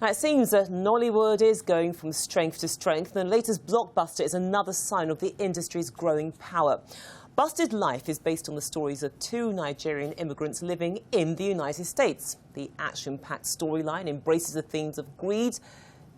It seems that Nollywood is going from strength to strength, and the latest blockbuster is another sign of the industry's growing power. Busted Life is based on the stories of two Nigerian immigrants living in the United States. The action-packed storyline embraces the themes of greed,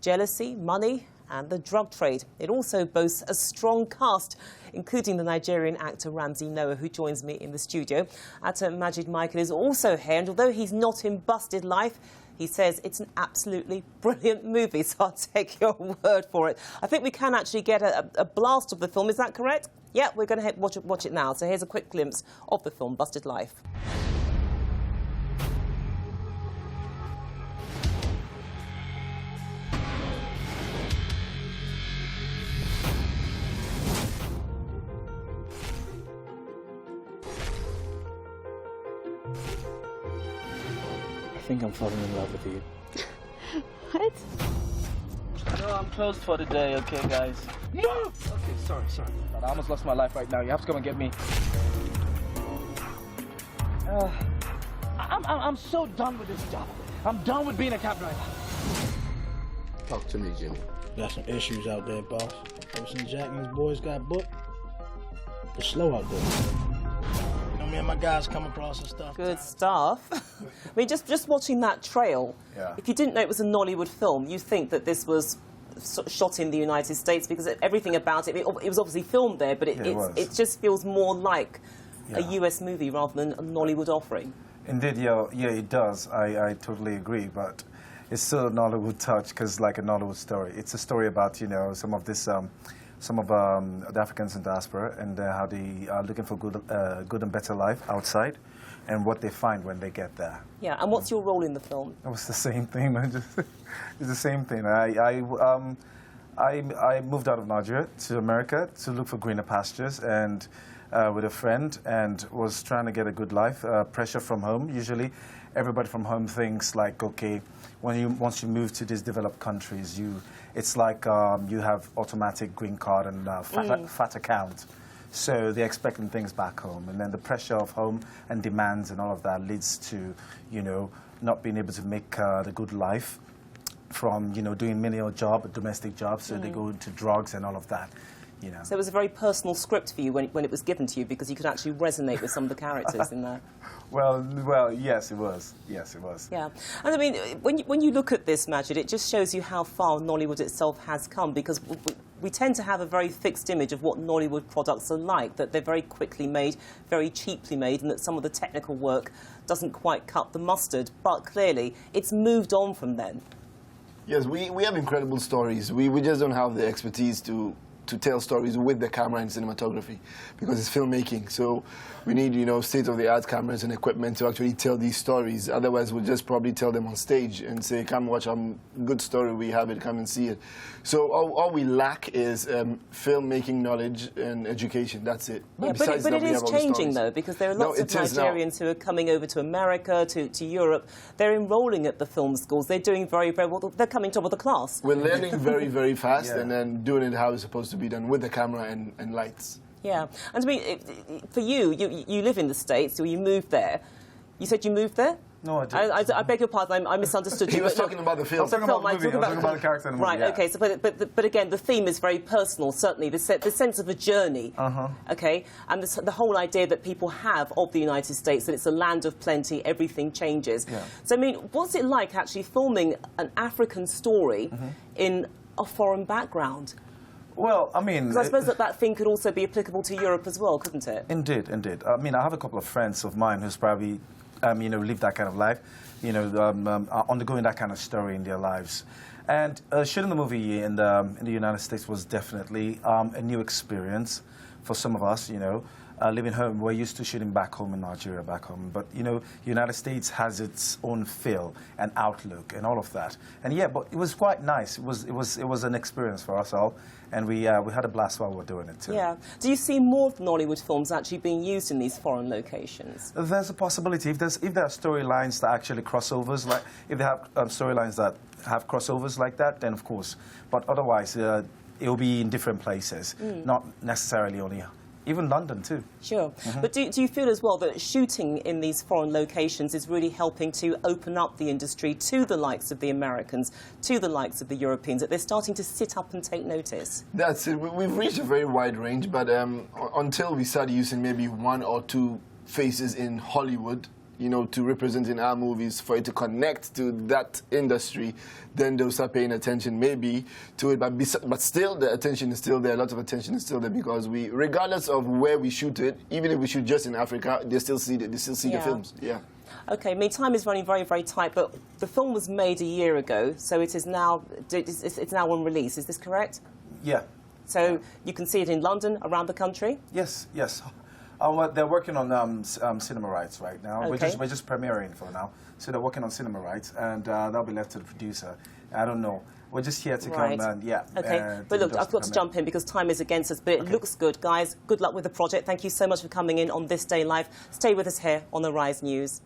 jealousy, money and the drug trade. It also boasts a strong cast, including the Nigerian actor Ramsey Nouah, who joins me in the studio. Actor Majid Michel is also here, and although he's not in Busted Life, he says it's an absolutely brilliant movie, so I'll take your word for it. I think we can actually get a blast of the film, is that correct? Yeah, we're going to watch it now. So here's a quick glimpse of the film, Busted Life. I think I'm falling in love with you. What? No, I'm closed for the day, okay, guys? No! Okay, sorry. I almost lost my life right now. You have to come and get me. I'm so done with this job. I'm done with being a cab driver. Talk to me, Jimmy. Got some issues out there, boss. Ever since Jack and his boys got booked, it's slow out there. You know, me and my guys come across and stuff. Good stuff. I mean, just watching that trail, if you didn't know it was a Nollywood film, you'd think that this was shot in the United States, because everything about it, it was obviously filmed there, but it just feels more like a US movie rather than a Nollywood offering. Indeed, yeah, it does. I totally agree, but it's still a Nollywood touch, because like a Nollywood story. It's a story about, you know, some of the Africans in diaspora and how they are looking for good and better life outside, and what they find when they get there. Yeah, and what's your role in the film? It was the same thing, man. It's the same thing. I moved out of Nigeria to America to look for greener pastures, and with a friend, and was trying to get a good life. Pressure from home. Usually, everybody from home thinks like, okay, once you move to these developed countries, it's like you have automatic green card and fat account. So they're expecting things back home, and then the pressure of home and demands and all of that leads to, you know, not being able to make the good life from, you know, doing menial job, domestic jobs. So they go into drugs and all of that. You know. So it was a very personal script for you when it was given to you, because you could actually resonate with some of the characters in there. Well, yes, it was. Yes, it was. Yeah, and I mean, when you look at this, Majid, it just shows you how far Nollywood itself has come, because we tend to have a very fixed image of what Nollywood products are like, that they're very quickly made, very cheaply made, and that some of the technical work doesn't quite cut the mustard. But clearly, it's moved on from then. Yes, we have incredible stories. We just don't have the expertise to tell stories with the camera and cinematography, because it's filmmaking. So we need, you know, state-of-the-art cameras and equipment to actually tell these stories. Otherwise, we'll just probably tell them on stage and say, come watch a good story, we have it, come and see it. So all we lack is filmmaking knowledge and education. That's it. Yeah, but it is changing, though, because there are lots of Nigerians who are coming over to America, to Europe. They're enrolling at the film schools. They're doing very, very well. They're coming top of the class. We're learning very, very fast, and then doing it how it's supposed to be done, with the camera and lights. Yeah, and I mean, for you live in the States, so you moved there. You said you moved there? No, I didn't. I beg your pardon, I misunderstood you. He was talking about the film. I was talking about the movie. I was talking about the character in the movie. Right, okay, so, but again, the theme is very personal, certainly, the sense of a journey, okay, and the whole idea that people have of the United States, that it's a land of plenty, everything changes. Yeah. So, I mean, what's it like actually filming an African story in a foreign background? Well, I mean... Because I suppose that thing could also be applicable to Europe as well, couldn't it? Indeed. I mean, I have a couple of friends of mine who's probably, you know, lived that kind of life, you know, undergoing that kind of story in their lives. And shooting the movie in the United States was definitely a new experience for some of us, you know. Living home, we're used to shooting back home in Nigeria, but you know, United States has its own feel and outlook and all of that. And yeah, but it was quite nice. It was an experience for us all, and we had a blast while we were doing it too. Yeah. Do you see more Nollywood films actually being used in these foreign locations? There's a possibility if there are storylines that actually crossovers, like if they have storylines that have crossovers like that, then of course. But otherwise, it will be in different places, not necessarily only even London too. Sure. But do you feel as well that shooting in these foreign locations is really helping to open up the industry to the likes of the Americans, to the likes of the Europeans, that they're starting to sit up and take notice? That's it. We've reached a very wide range, but until we start using maybe one or two faces in Hollywood, you know, to represent in our movies, for it to connect to that industry, then they'll start paying attention maybe to it. But still, the attention is still there. A lot of attention is still there because regardless of where we shoot it, even if we shoot just in Africa, they still see the films. Yeah. OK, I mean, time is running very, very tight, but the film was made a year ago, so it's now on release. Is this correct? Yeah. So you can see it in London, around the country? Yes, yes. They're working on cinema rights right now. Okay. We're just premiering for now. So they're working on cinema rights, and that'll be left to the producer. I don't know. We're just here to come and, yeah. OK, but look, I've got to jump in because time is against us, but it looks good. Guys, good luck with the project. Thank you so much for coming in on This Day Live. Stay with us here on the Rise News.